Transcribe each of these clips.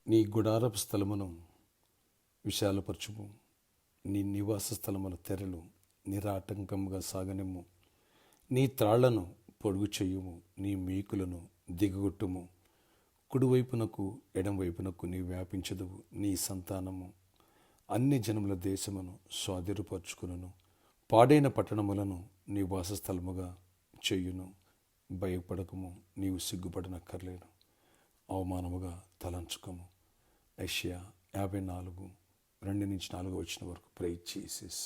నీ గుడారపు స్థలమును విశాలపరచుము, నీ నివాస స్థలముల తెరలు నిరాటంకంగా సాగనిమ్ము. నీ త్రాళ్లను పొడుగు చేయుము, నీ మీకులను దిగగొట్టుము. కుడివైపునకు ఎడంవైపునకు నీ వ్యాపించదువు. నీ సంతానము అన్ని జనముల దేశమును స్వాధీనపరచుకును. పాడైన పట్టణములను నీ వాసస్థలముగా చేయును. భయపడకము, నీవు సిగ్గుపడనక్కర్లేదు. అవమానముగా తలంచుకము. యెషయా 54:2-4 వరకు ప్రే జీసస్.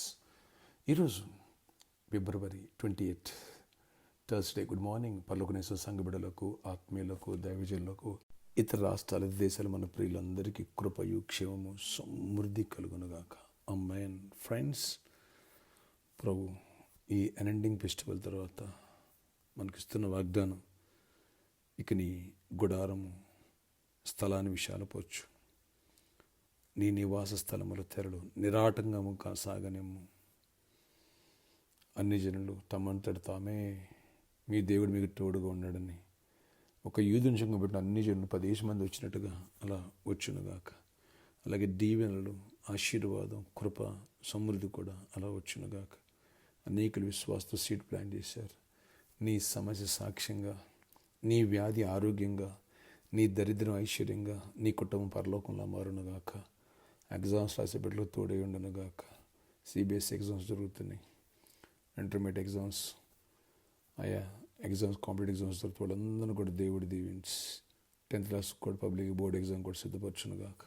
ఈరోజు ఫిబ్రవరి 28 థర్స్డే. గుడ్ మార్నింగ్ పర్లోకనేశ్వర సంఘ బిడ్డలకు, ఆత్మీయులకు, దైవజనులకు, ఇతర రాష్ట్రాల దేశాల మన ప్రియులందరికీ కృపయు క్షేమము సమృద్ధి కలుగునుగాక. ఆమేన్. ఫ్రెండ్స్, ప్రభు ఈ అన్ఎండింగ్ ఫెస్టివల్ తర్వాత మనకిస్తున్న వాగ్దానం, ఇక నీ గుడారము స్థలాన్ని విశాలపరచు, నీ నివాస స్థలముల తెరలు నిరాటంకము సాగనిమ్ము. అన్ని జనులు తమంతట తామే మీ దేవుడు మీకు తోడుగా ఉన్నాడని ఒక యూదుని సంఘం పెట్టిన అన్ని జనులు 10 మంది వచ్చినట్టుగా అలా వచ్చునుగాక. అలాగే దీవెనలు, ఆశీర్వాదం, కృప, సమృద్ధి కూడా అలా వచ్చునుగాక. అనేకులు విశ్వాసతో సీడ్ ప్లాన్ చేశారు. నీ సమస్య సాక్ష్యంగా, నీ వ్యాధి ఆరోగ్యంగా, నీ దరిద్రం ఐశ్వర్యంగా, నీ కుటుంబం పరలోకంలో మారునుగాక. ఎగ్జామ్స్ రాసే బిడ్డలకు తోడై ఉండునుగాక. సిబిఎస్ఈ ఎగ్జామ్స్ జరుగుతున్నాయి, intermediate exams, exams, competitive exams జరుగుతూ వాళ్ళందరూ కూడా దేవుడు దీవించి 10th క్లాస్ కూడా పబ్లిక్ బోర్డ్ ఎగ్జామ్ కూడా సిద్ధపరచునుగాక.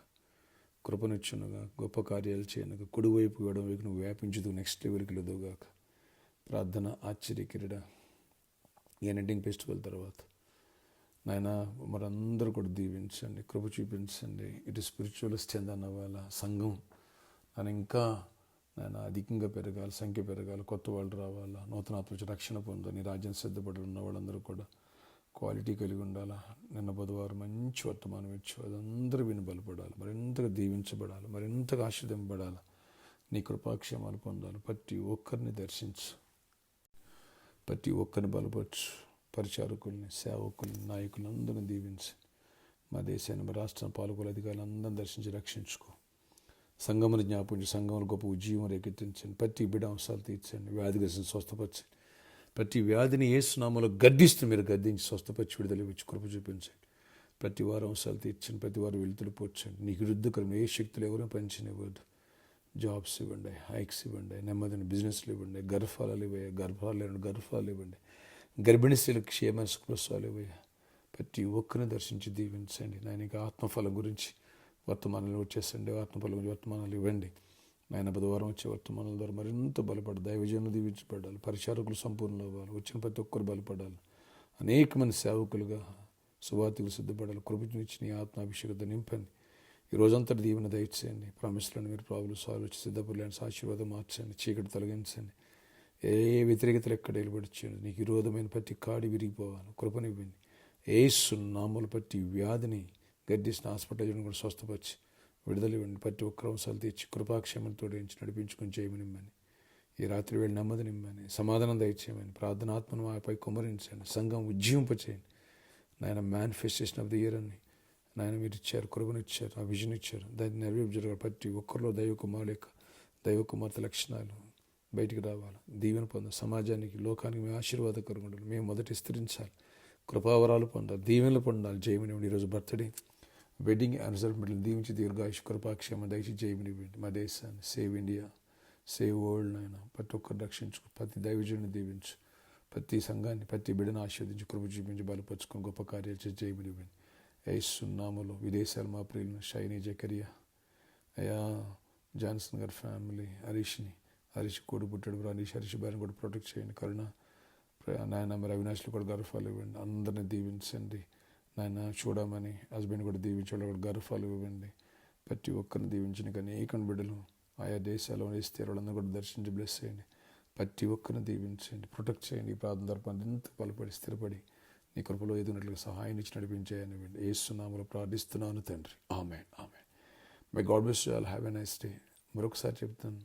కృపనిచ్చునుగా, గొప్ప కార్యాలు చేయనుగా. కుడివైపు ఎడమవైపు నువ్వు వ్యాపించుతూ నెక్స్ట్ లెవెల్కి వెళ్దువుగాక. ప్రార్థన, ఆశ్చర్యకిరీడ ఈ ఎండింగ్ ఫెస్టివల్ తర్వాత నాయన మరందరూ కూడా దీవించండి, కృప చూపించండి. ఇటు స్పిరిచువల్ స్ట్రెంత్ అవ్వాల, సంఘం నన్ను ఇంకా నాయన అధికంగా పెరగాలి, సంఖ్య పెరగాలి, కొత్త వాళ్ళు రావాలా, నూతన ఆత్మ రక్షణ పొందాలి, నీ రాజ్యం సిద్ధపడి ఉన్న వాళ్ళందరూ కూడా క్వాలిటీ కలిగి ఉండాలా. నిన్న బుధవారం మంచి వర్తమానం ఇచ్చు, అదందరూ విని బలపడాలి, మరింతగా దీవించబడాలి, మరింతగా ఆశీర్వదింపబడాలి, నీ కృపాక్షేమాలు పొందాలి. ప్రతి ఒక్కరిని దర్శించు, ప్రతి ఒక్కరిని బలపరచు. పరిచారకుల్ని, సేవకుల్ని, నాయకులను అందరిని దీవించి మా దేశాన్ని, మా రాష్ట్రాన్ని, పాలకుల అధికారులు అందరిని దర్శించి రక్షించుకో. సంఘమును జ్ఞాపించి సంఘములు గొప్ప ఉజ్జీవం రేకెత్తించండి. ప్రతి బిడ్డ అవసరాలు తీర్చండి, వ్యాధిగ్రస్తులను స్వస్థపరచండి. ప్రతి వ్యాధిని యేసు నామములో గద్దిస్తూ మీరు గద్దించి స్వస్థపరిచి విడుదల ఇచ్చి కృప చూపించండి. ప్రతి వారం అవసరాలు తీర్చండి, ప్రతి వారం వెలుతులు పోర్చండి. నీకు విరుద్ధకరం ఏ శక్తులు ఎవరూ పంచినివ్వద్దు. జాబ్స్ ఇవ్వండి, హైక్స్ ఇవ్వండి, నెమ్మదిని బిజినెస్లు ఇవ్వండి, గర్భాలు ఇవ్వయ్యా, గర్భాలు ఇవ్వండి, గర్భిణీ స్త్రీలకు క్షేమ సుఖప్రసవాలు ఇవ్వయ్యా. ప్రతి ఒక్కరిని దర్శించి దీవించండి. నాయన ఇక ఆత్మఫలం గురించి వర్తమానాలు వచ్చేసండి, ఆత్మఫలం గురించి వర్తమానాలు ఇవ్వండి. నాయన బుధవారం వచ్చే వర్తమానాల ద్వారా మరింత బలపడాలి, దైవజనులు దీవించబడాలి, పరిచారకులు సంపూర్ణ అవ్వాలి, వచ్చిన ప్రతి ఒక్కరు బలపడాలి, అనేక మంది సేవకులుగా సువార్తలు సిద్ధపడాలి. కృపనిచ్చి నీ ఆత్మాభిషేకత నింపండి. ఈ రోజంతటి దీవెన దయచేయండి. ప్రామిస్లను మీరు ప్రాబ్లం సాల్వ్ వచ్చి సిద్ధపడలేని ఆశీర్వాదం మార్చండి, చీకటి తొలగించండి. ఏ వ్యతిరేకతలు ఎక్కడ నిలబడిచ్చేయండి. నీకు విరోధమైన ప్రతి కాడి విరిగిపోవాలి, కృపనివ్వండి. యేసు నామములో ప్రతి వ్యాధిని గద్దిసిన హాస్పిటల్ కూడా స్వస్థపరిచి విడుదల ఇవ్వండి. ప్రతి ఒక్కరు అవసరాలు తీర్చి కృపాక్షేమంతో నడిపించుకొని చేయమనిమ్మని, ఈ రాత్రి వేళ నెమ్మది నిమ్మని, సమాధానం దయచేయమని, ప్రార్థనాత్మను మాపై కుమ్మరించండి. సంఘం ఉజ్జీవింపచేయండి. నాయన మేనిఫెస్టేషన్ ఆఫ్ ది ఇయర్ అని నాయన మీరు ఇచ్చారు, కృపనిచ్చారు, ఆ విజన్ ఇచ్చారు. దాన్ని నెరవేర్పు జరగాలి. ప్రతి ఒక్కరిలో దైవ కుమార్తె లక్షణాలు బయటికి రావాలి. దీవెన పొందాలి. సమాజానికి, లోకానికి మేము ఆశీర్వాదకరంగా ఉండాలి. మేము మొదట విస్తరించాలి, కృపావరాలు పొందాలి, దీవెనలు పొందాలి. జయమనివ్వండి. ఈరోజు బర్త్డే, వెడ్డింగ్ యానివర్సరీ దీవించి దీర్ఘాయుష్ కృపాక్షేమ దయచి జయమనివ్వండి. మా దేశాన్ని సేవ్ ఇండియా, సేవ్ వరల్డ్ నాయన ప్రతి ఒక్కరు రక్షించుకో. ప్రతి దైవజనుని దీవించు, ప్రతి సంఘాన్ని, ప్రతి బిడ్డను ఆశీర్వదించి కృప చూపించి బలపరుచుకొని గొప్ప కార్యాలు చేసి జయమనివ్వండి. యేసు నామములో విదేశాలు మా ప్రియులను షైనీ, జకరియా, అయా జాన్సన్ గారి ఫ్యామిలీ, హరీష్ కొడు పుట్టాడు, హరీష్ బారిని కూడా ప్రొటెక్ట్ చేయండి. కరుణ నాయన మరి అవినాష్లు కూడా గర్భాలు ఇవ్వండి. అందరినీ దీవించండి నాయన. చూడమని హస్బెండ్ కూడా దీవించాడు, కూడా గర్భాలు ఇవ్వండి. ప్రతి ఒక్కరిని దీవించిన అనేక బిడ్డలు ఆయా దేశాల్లో వేస్తే వాళ్ళందరూ కూడా దర్శించి బ్లెస్ చేయండి. ప్రతి ఒక్కరిని దీవించండి, ప్రొటెక్ట్ చేయండి. ఈ ప్రార్థన తరపున ఎంత బలపడి స్థిరపడి నీ కృపలో ఎదుగునట్లుగా సహాయం ఇచ్చి నడిపించేయని యేసు నామములో ప్రార్థిస్తున్నాను తండ్రి. Amen, amen. My God bless you all. Have a nice day. మరొకసారి చెప్తాను,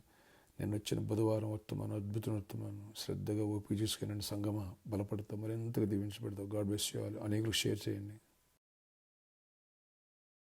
నేను వచ్చిన బుధవారం వర్తమానం, అద్భుతమైన వర్తమానం శ్రద్ధగా ఓపిక చూసుకుని సంగమా బలపడతాం, మరింతగా దీవించబడతావు. God bless you all. అనేకులకు షేర్ చేయండి.